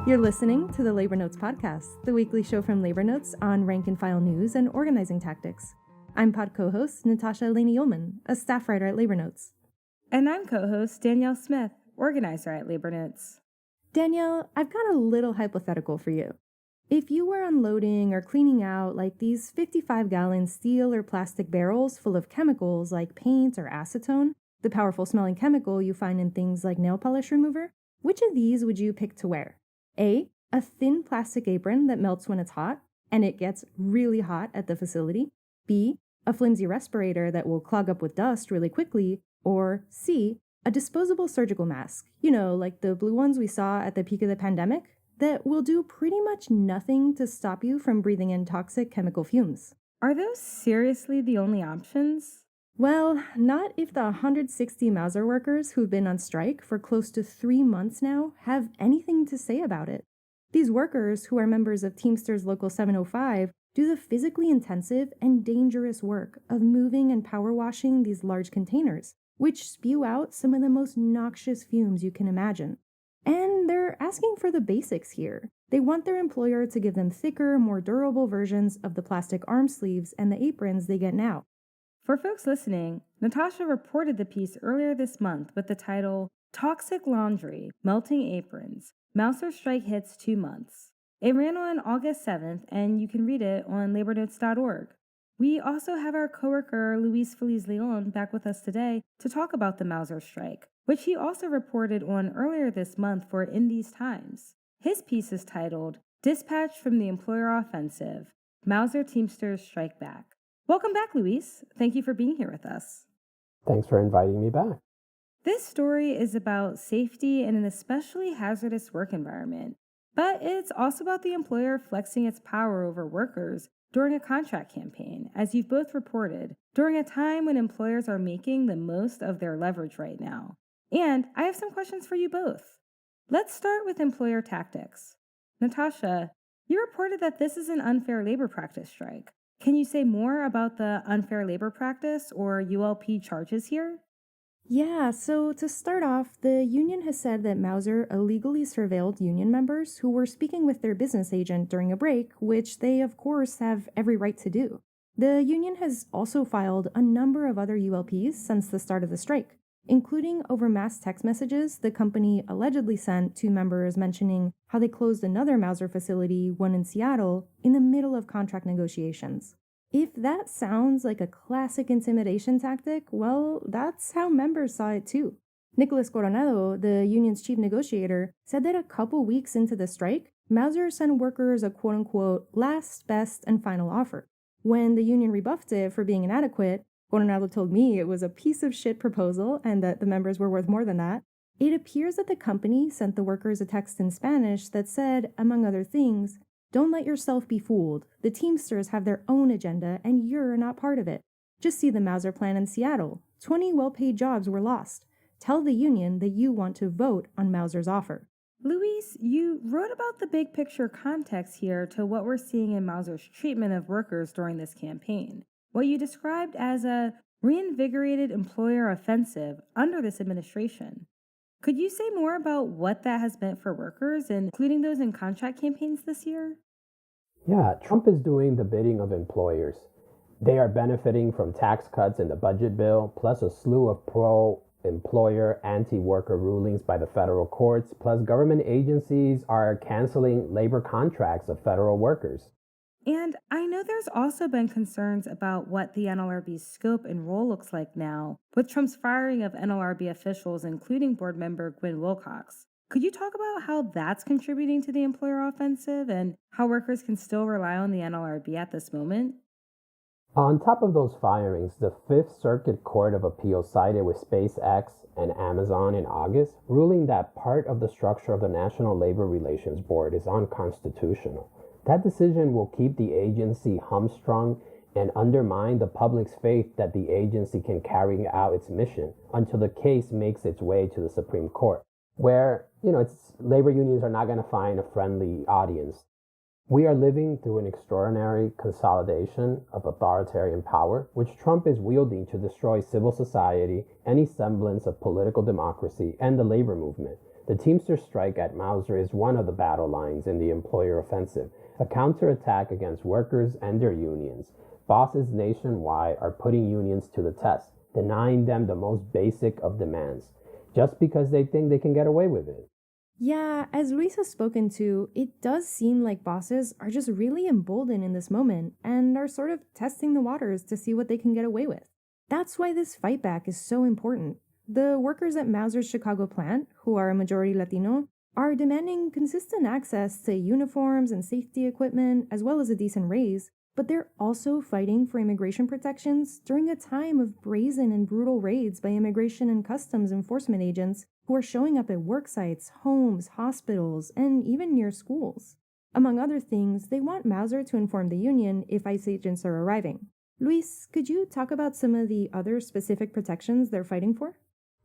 You're listening to the Labor Notes podcast, the weekly show from Labor Notes on rank and file news and organizing tactics. I'm pod co-host Natascha Uhlmann, a staff writer at Labor Notes. And I'm co-host Danielle Smith, organizer at Labor Notes. Danielle, I've got a little hypothetical for you. If you were unloading or cleaning out like these 55-gallon steel or plastic barrels full of chemicals like paint or acetone, the powerful smelling chemical you find in things like nail polish remover, which of these would you pick to wear? A thin plastic apron that melts when it's hot, and it gets really hot at the facility. B, a flimsy respirator that will clog up with dust really quickly. Or C, a disposable surgical mask, like the blue ones we saw at the peak of the pandemic, that will do pretty much nothing to stop you from breathing in toxic chemical fumes. Are those seriously the only options? Well, not if the 160 Mauser workers who've been on strike for close to 3 months now have anything to say about it. These workers, who are members of Teamsters Local 705, do the physically intensive and dangerous work of moving and power washing these large containers, which spew out some of the most noxious fumes you can imagine. And they're asking for the basics here. They want their employer to give them thicker, more durable versions of the plastic arm sleeves and the aprons they get now. For folks listening, Natascha reported the piece earlier this month with the title, Toxic Laundry, Melting Aprons, Mauser Strike Hits 2 Months. It ran on August 7th, and you can read it on labornotes.org. We also have our coworker Feliz back with us today to talk about the Mauser strike, which he also reported on earlier this month for In These Times. His piece is titled, Dispatch from the Employer Offensive, Mauser Teamsters Strike Back. Welcome back, Luis. Thank you for being here with us. Thanks for inviting me back. This story is about safety in an especially hazardous work environment, but it's also about the employer flexing its power over workers during a contract campaign, as you've both reported, during a time when employers are making the most of their leverage right now. And I have some questions for you both. Let's start with employer tactics. Natascha, you reported that this is an unfair labor practice strike. Can you say more about the unfair labor practice or ULP charges here? Yeah, so to start off, the union has said that Mauser illegally surveilled union members who were speaking with their business agent during a break, which they, of course, have every right to do. The union has also filed a number of other ULPs since the start of the strike, including over mass text messages the company allegedly sent to members mentioning how they closed another Mauser facility, one in Seattle, in the middle of contract negotiations. If that sounds like a classic intimidation tactic, well, that's how members saw it too. Nicolas Coronado, the union's chief negotiator, said that a couple weeks into the strike, Mauser sent workers a quote-unquote last, best, and final offer. When the union rebuffed it for being inadequate, Coronado told me it was a piece of shit proposal and that the members were worth more than that. It appears that the company sent the workers a text in Spanish that said, among other things, "Don't let yourself be fooled. The Teamsters have their own agenda and you're not part of it. Just see the Mauser plan in Seattle. 20 well-paid jobs were lost. Tell the union that you want to vote on Mauser's offer." Luis, you wrote about the big picture context here to what we're seeing in Mauser's treatment of workers during this campaign. What you described as a reinvigorated employer offensive under this administration. Could you say more about what that has meant for workers, including those in contract campaigns this year? Yeah, Trump is doing the bidding of employers. They are benefiting from tax cuts in the budget bill, plus a slew of pro-employer, anti-worker rulings by the federal courts, plus government agencies are canceling labor contracts of federal workers. And I know there's also been concerns about what the NLRB's scope and role looks like now, with Trump's firing of NLRB officials, including board member Gwynne Wilcox. Could you talk about how that's contributing to the employer offensive and how workers can still rely on the NLRB at this moment? On top of those firings, the Fifth Circuit Court of Appeals sided with SpaceX and Amazon in August, ruling that part of the structure of the National Labor Relations Board is unconstitutional. That decision will keep the agency hamstrung and undermine the public's faith that the agency can carry out its mission until the case makes its way to the Supreme Court, where, labor unions are not going to find a friendly audience. We are living through an extraordinary consolidation of authoritarian power, which Trump is wielding to destroy civil society, any semblance of political democracy, and the labor movement. The Teamsters strike at Mauser is one of the battle lines in the employer offensive, a counterattack against workers and their unions. Bosses nationwide are putting unions to the test, denying them the most basic of demands, just because they think they can get away with it. Yeah, as Luis has spoken to, it does seem like bosses are just really emboldened in this moment and are sort of testing the waters to see what they can get away with. That's why this fight back is so important. The workers at Mauser's Chicago plant, who are a majority Latino, are demanding consistent access to uniforms and safety equipment, as well as a decent raise, but they're also fighting for immigration protections during a time of brazen and brutal raids by immigration and customs enforcement agents who are showing up at work sites, homes, hospitals, and even near schools. Among other things, they want Mauser to inform the union if ICE agents are arriving. Luis, could you talk about some of the other specific protections they're fighting for?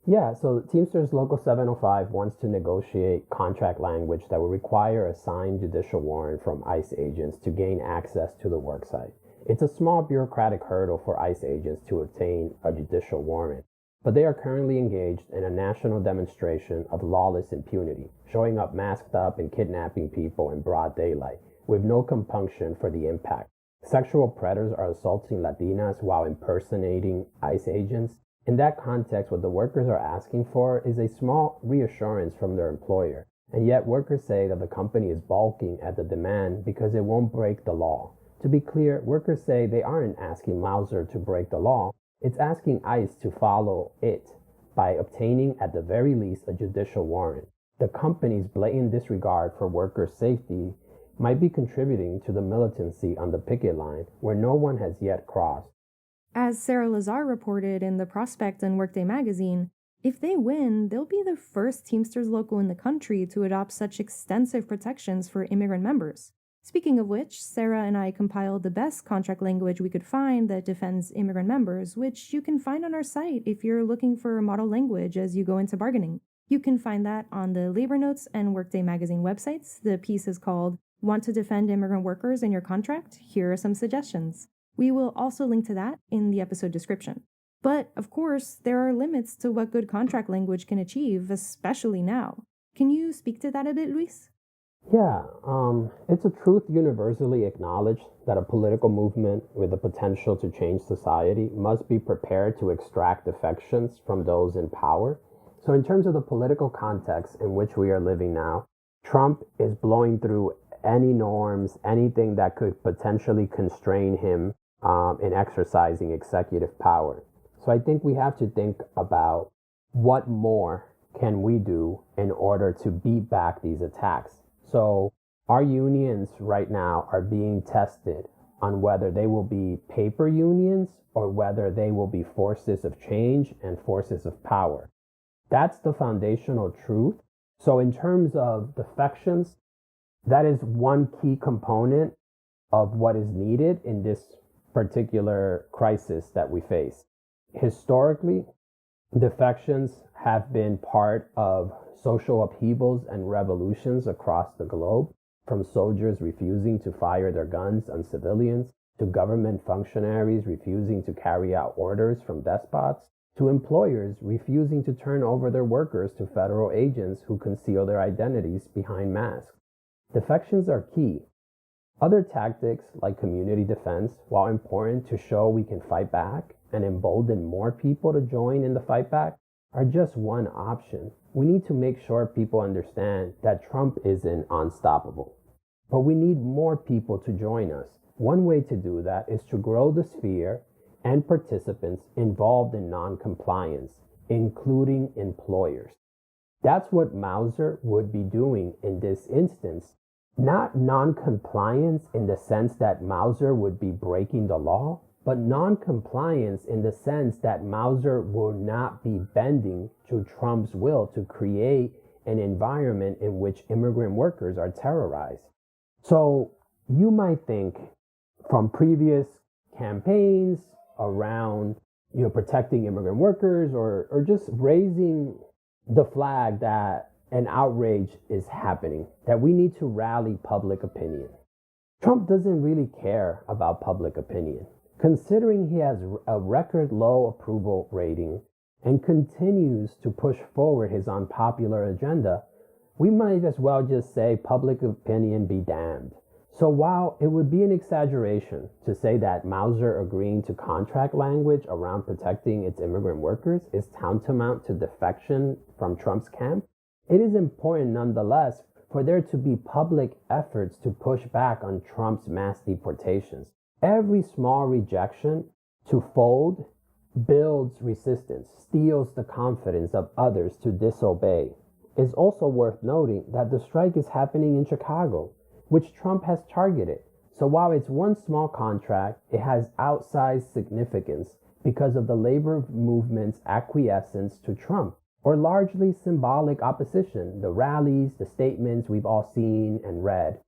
Yeah, so Teamsters Local 705 wants to negotiate contract language that will require a signed judicial warrant from ICE agents to gain access to the worksite. It's a small bureaucratic hurdle for ICE agents to obtain a judicial warrant, but they are currently engaged in a national demonstration of lawless impunity, showing up masked up and kidnapping people in broad daylight, with no compunction for the impact. Sexual predators are assaulting Latinas while impersonating ICE agents. In that context, what the workers are asking for is a small reassurance from their employer, and yet workers say that the company is balking at the demand because it won't break the law. To be clear, workers say they aren't asking Mauser to break the law, it's asking ICE to follow it by obtaining at the very least a judicial warrant. The company's blatant disregard for workers' safety might be contributing to the militancy on the picket line where no one has yet crossed. As Sarah Lazar reported in The Prospect and Workday magazine, if they win, they'll be the first Teamsters Local in the country to adopt such extensive protections for immigrant members. Speaking of which, Sarah and I compiled the best contract language we could find that defends immigrant members, which you can find on our site if you're looking for a model language as you go into bargaining. You can find that on the Labor Notes and Workday magazine websites. The piece is called Want to Defend Immigrant Workers in Your Contract? Here are some suggestions. We will also link to that in the episode description. But, of course, there are limits to what good contract language can achieve, especially now. Can you speak to that a bit, Luis? Yeah, it's a truth universally acknowledged that a political movement with the potential to change society must be prepared to extract defections from those in power. So in terms of the political context in which we are living now, Trump is blowing through any norms, anything that could potentially constrain him in exercising executive power. So I think we have to think about what more can we do in order to beat back these attacks. So our unions right now are being tested on whether they will be paper unions or whether they will be forces of change and forces of power. That's the foundational truth. So in terms of defections, that is one key component of what is needed in this particular crisis that we face. Historically, defections have been part of social upheavals and revolutions across the globe, from soldiers refusing to fire their guns on civilians, to government functionaries refusing to carry out orders from despots, to employers refusing to turn over their workers to federal agents who conceal their identities behind masks. Defections are key. Other tactics, like community defense, while important to show we can fight back and embolden more people to join in the fight back, are just one option. We need to make sure people understand that Trump isn't unstoppable. But we need more people to join us. One way to do that is to grow the sphere and participants involved in non-compliance, including employers. That's what Mauser would be doing in this instance. Not non-compliance in the sense that Mauser would be breaking the law, but non-compliance in the sense that Mauser will not be bending to Trump's will to create an environment in which immigrant workers are terrorized. So you might think from previous campaigns around protecting immigrant workers or just raising the flag that an outrage is happening, that we need to rally public opinion. Trump doesn't really care about public opinion. Considering he has a record low approval rating and continues to push forward his unpopular agenda, we might as well just say public opinion be damned. So while it would be an exaggeration to say that Mauser agreeing to contract language around protecting its immigrant workers is tantamount to defection from Trump's camp, it is important nonetheless for there to be public efforts to push back on Trump's mass deportations. Every small rejection to fold builds resistance, steals the confidence of others to disobey. It's also worth noting that the strike is happening in Chicago, which Trump has targeted. So while it's one small contract, it has outsized significance because of the labor movement's acquiescence to Trump, or largely symbolic opposition, the rallies, the statements we've all seen and read.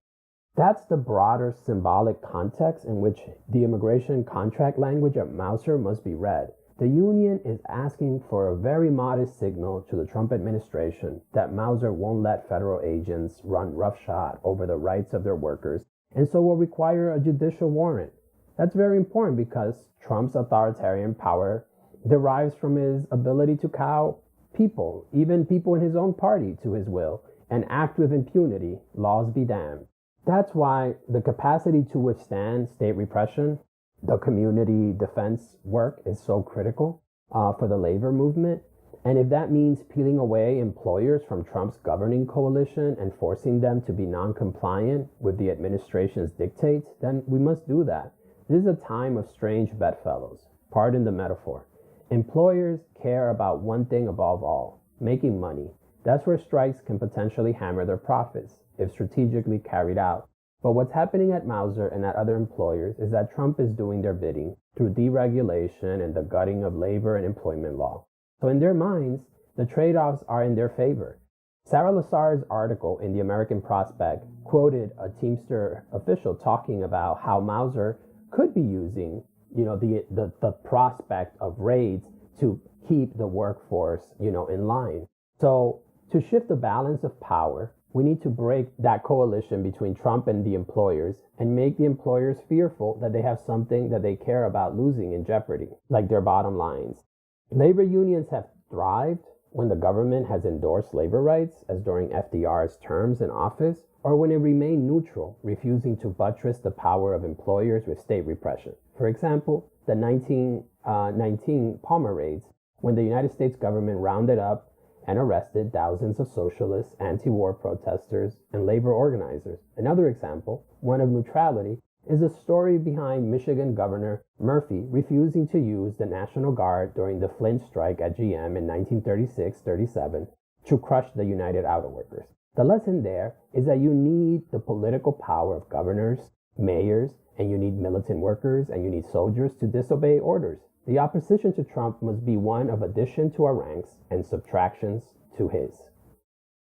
That's the broader symbolic context in which the immigration contract language of Mauser must be read. The union is asking for a very modest signal to the Trump administration that Mauser won't let federal agents run roughshod over the rights of their workers, and so will require a judicial warrant. That's very important because Trump's authoritarian power derives from his ability to cow people, even people in his own party, to his will, and act with impunity, laws be damned. That's why the capacity to withstand state repression, the community defense work is so critical for the labor movement. And if that means peeling away employers from Trump's governing coalition and forcing them to be non-compliant with the administration's dictates, then we must do that. This is a time of strange bedfellows. Pardon the metaphor. Employers care about one thing above all, making money. That's where strikes can potentially hammer their profits, if strategically carried out. But what's happening at Mauser and at other employers is that Trump is doing their bidding through deregulation and the gutting of labor and employment law. So in their minds, the trade-offs are in their favor. Sarah Lazar's article in the American Prospect quoted a Teamster official talking about how Mauser could be using, the prospect of raids to keep the workforce, in line. So to shift the balance of power, we need to break that coalition between Trump and the employers and make the employers fearful that they have something that they care about losing in jeopardy, like their bottom lines. Labor unions have thrived when the government has endorsed labor rights, as during FDR's terms in office, or when it remained neutral, refusing to buttress the power of employers with state repression. For example, the 1919 Palmer raids, when the United States government rounded up and arrested thousands of socialists, anti-war protesters, and labor organizers. Another example, one of neutrality, is the story behind Michigan Governor Murphy refusing to use the National Guard during the Flint strike at GM in 1936-37 to crush the United Auto Workers. The lesson there is that you need the political power of governors, mayors, and you need militant workers, and you need soldiers to disobey orders. The opposition to Trump must be one of addition to our ranks and subtractions to his.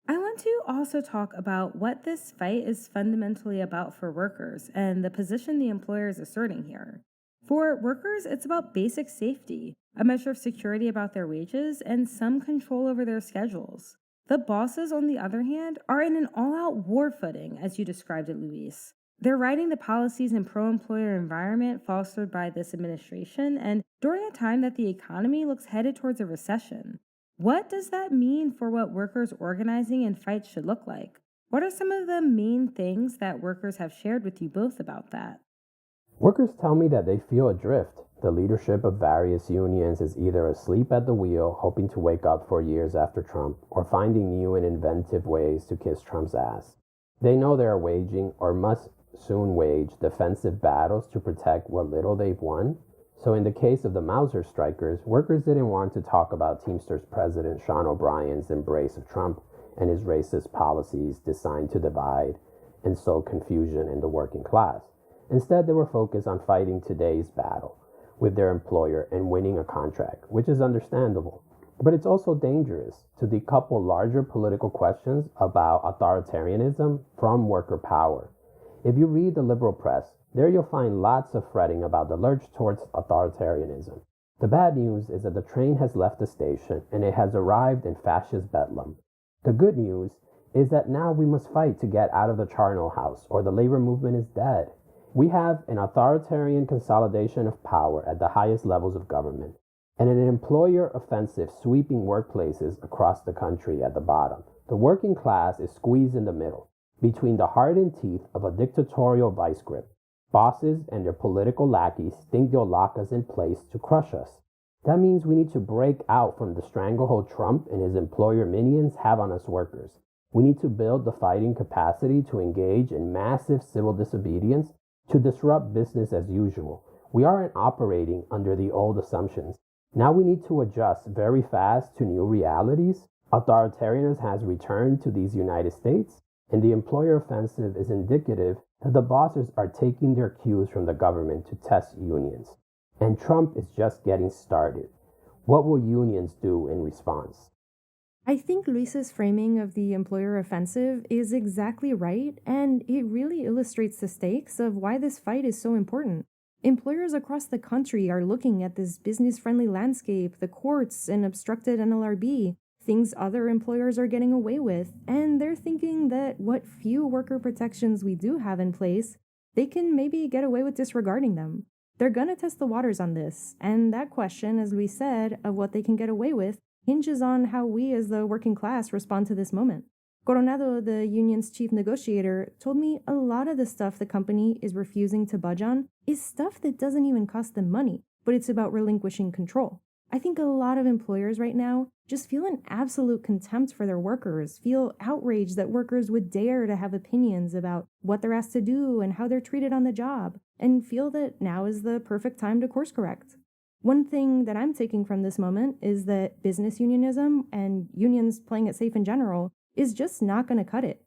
I want to also talk about what this fight is fundamentally about for workers and the position the employer is asserting here. For workers, it's about basic safety, a measure of security about their wages, and some control over their schedules. The bosses, on the other hand, are in an all-out war footing, as you described it, Luis. They're writing the policies and pro-employer environment fostered by this administration, and during a time that the economy looks headed towards a recession. What does that mean for what workers' organizing and fights should look like? What are some of the main things that workers have shared with you both about that? Workers tell me that they feel adrift. The leadership of various unions is either asleep at the wheel, hoping to wake up 4 years after Trump, or finding new and inventive ways to kiss Trump's ass. They know they are waging, or must soon wage, defensive battles to protect what little they've won. So in the case of the Mauser strikers, workers didn't want to talk about Teamsters President Sean O'Brien's embrace of Trump and his racist policies designed to divide and sow confusion in the working class. Instead, they were focused on fighting today's battle with their employer and winning a contract, which is understandable. But it's also dangerous to decouple larger political questions about authoritarianism from worker power. If you read the liberal press, there you'll find lots of fretting about the lurch towards authoritarianism. The bad news is that the train has left the station and it has arrived in fascist bedlam. The good news is that now we must fight to get out of the charnel house, or the labor movement is dead. We have an authoritarian consolidation of power at the highest levels of government, and an employer offensive sweeping workplaces across the country at the bottom. The working class is squeezed in the middle, between the hardened teeth of a dictatorial vice grip. Bosses and their political lackeys think they'll lock us in place to crush us. That means we need to break out from the stranglehold Trump and his employer minions have on us workers. We need to build the fighting capacity to engage in massive civil disobedience to disrupt business as usual. We aren't operating under the old assumptions. Now we need to adjust very fast to new realities. Authoritarianism has returned to these United States, and the employer offensive is indicative that the bosses are taking their cues from the government to test unions. And Trump is just getting started. What will unions do in response? I think Luis's framing of the employer offensive is exactly right, and it really illustrates the stakes of why this fight is so important. Employers across the country are looking at this business-friendly landscape, the courts, and obstructed NLRB, things other employers are getting away with, and they're thinking that what few worker protections we do have in place, they can maybe get away with disregarding them. They're gonna test the waters on this, and that question, as we said, of what they can get away with, hinges on how we as the working class respond to this moment. Coronado, the union's chief negotiator, told me a lot of the stuff the company is refusing to budge on is stuff that doesn't even cost them money, but it's about relinquishing control. I think a lot of employers right now just feel an absolute contempt for their workers, feel outraged that workers would dare to have opinions about what they're asked to do and how they're treated on the job, and feel that now is the perfect time to course correct. One thing that I'm taking from this moment is that business unionism and unions playing it safe in general is just not going to cut it.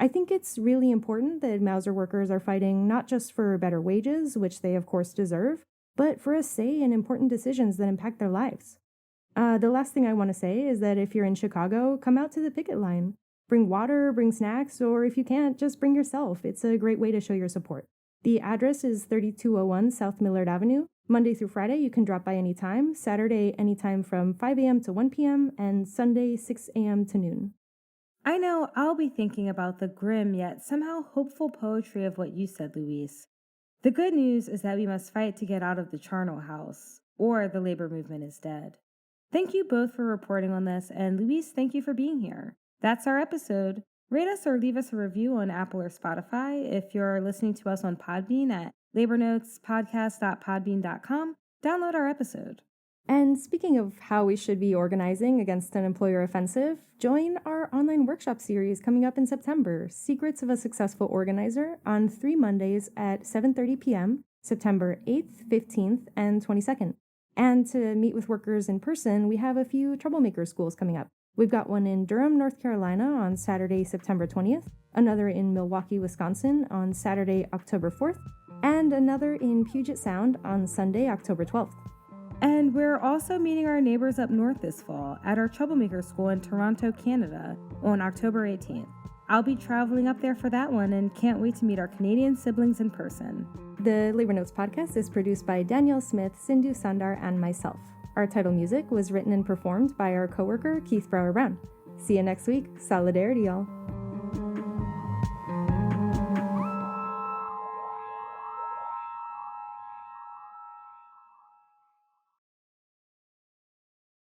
I think it's really important that Mauser workers are fighting not just for better wages, which they of course deserve, but for a say in important decisions that impact their lives. The last thing I want to say is that if you're in Chicago, come out to the picket line. Bring water, bring snacks, or if you can't, just bring yourself. It's a great way to show your support. The address is 3201 South Millard Avenue. Monday through Friday, you can drop by anytime. Saturday, anytime from 5 a.m. to 1 p.m. and Sunday, 6 a.m. to noon. I know I'll be thinking about the grim yet somehow hopeful poetry of what you said, Luis. The good news is that we must fight to get out of the charnel house, or the labor movement is dead. Thank you both for reporting on this, and Luis, thank you for being here. That's our episode. Rate us or leave us a review on Apple or Spotify. If you're listening to us on Podbean at labornotespodcast.podbean.com, download our episode. And speaking of how we should be organizing against an employer offensive, join our online workshop series coming up in September, Secrets of a Successful Organizer, on 3 Mondays at 7:30 p.m., September 8th, 15th, and 22nd. And to meet with workers in person, we have a few troublemaker schools coming up. We've got one in Durham, North Carolina on Saturday, September 20th, another in Milwaukee, Wisconsin on Saturday, October 4th, and another in Puget Sound on Sunday, October 12th. And we're also meeting our neighbors up north this fall at our Troublemaker School in Toronto, Canada on October 18th. I'll be traveling up there for that one and can't wait to meet our Canadian siblings in person. The Labor Notes podcast is produced by Danielle Smith, Sindhu Sundar, and myself. Our title music was written and performed by our coworker, Keith Brower-Brown. See you next week. Solidarity, y'all.